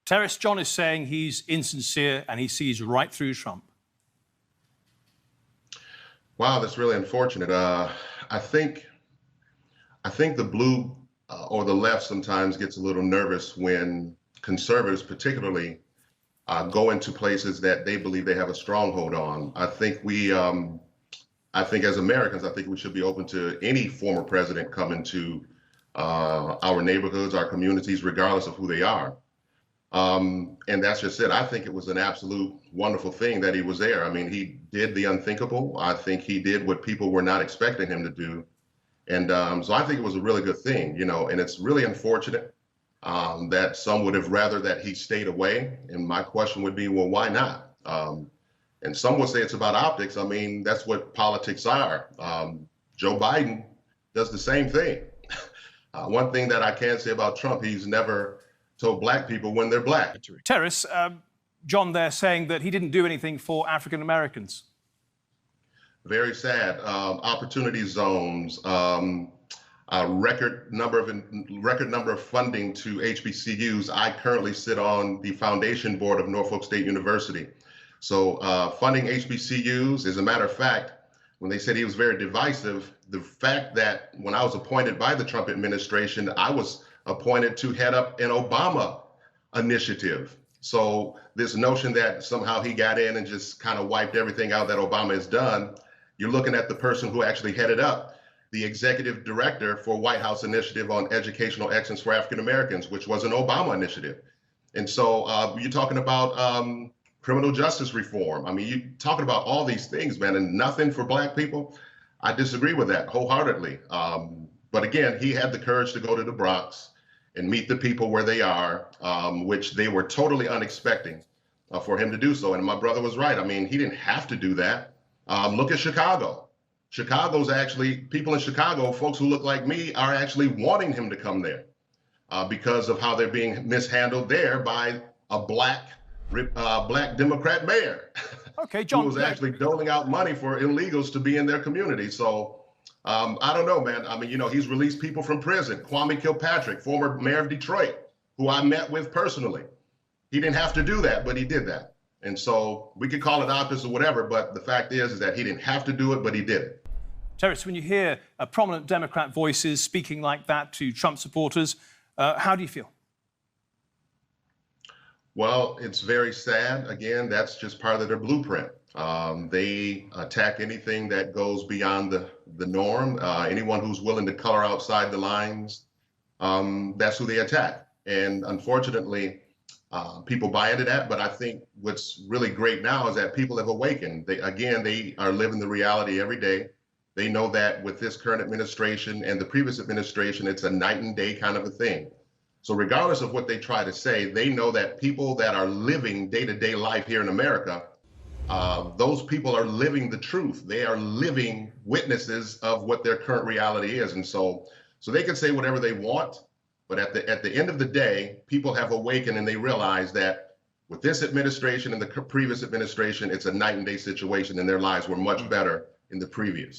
Terris, John is saying he's insincere and he sees right through Trump. Wow, that's really unfortunate. I think the blue or the left sometimes gets a little nervous when conservatives, particularly, go into places that they believe they have a stronghold on. I think as Americans, I think we should be open to any former president coming to our neighborhoods, our communities, regardless of who they are. And that's just it. I think it was an absolute wonderful thing that he was there. I mean, he did the unthinkable. I think he did what people were not expecting him to do. And so I think it was a really good thing, and it's really unfortunate that some would have rather that he stayed away. And my question would be, well, why not? And some would say it's about optics. I mean, that's what politics are. Joe Biden does the same thing. One thing that I can say about Trump, he's never told black people when they're black. Terris, John there saying that he didn't do anything for African Americans. Very sad. Opportunity zones, record number of funding to HBCUs. I currently sit on the foundation board of Norfolk State University. So funding HBCUs, as a matter of fact, when they said he was very divisive, the fact that when I was appointed by the Trump administration, I was appointed to head up an Obama initiative. So this notion that somehow he got in and just kind of wiped everything out that Obama has done, you're looking at the person who actually headed up the executive director for White House Initiative on Educational Excellence for African Americans, which was an Obama initiative. And so you're talking about criminal justice reform. I mean, you're talking about all these things, man, and nothing for black people. I disagree with that wholeheartedly. But again, he had the courage to go to the Bronx and meet the people where they are, which they were totally unexpecting for him to do so. And my brother was right. I mean, he didn't have to do that. Look at Chicago. Chicago's actually, people in Chicago, folks who look like me, are actually wanting him to come there because of how they're being mishandled there by a black Democrat mayor. Okay, John. Who was actually doling out money for illegals to be in their community. So I don't know, man. I mean, he's released people from prison. Kwame Kilpatrick, former mayor of Detroit, who I met with personally. He didn't have to do that, but he did that. And so we could call it optics or whatever, but the fact is that he didn't have to do it, but he did it. Terris, when you hear prominent Democrat voices speaking like that to Trump supporters, how do you feel? Well, it's very sad. Again, that's just part of their blueprint. They attack anything that goes beyond the norm. Anyone who's willing to color outside the lines, that's who they attack. And unfortunately, people buy into that. But I think what's really great now is that people have awakened. They are living the reality every day. They know that with this current administration and the previous administration, it's a night and day kind of a thing. So regardless of what they try to say, they know that people that are living day-to-day life here in America, those people are living the truth. They are living witnesses of what their current reality is. And so they can say whatever they want, but at the end of the day, people have awakened and they realize that with this administration and the previous administration, it's a night and day situation and their lives were much better in the previous.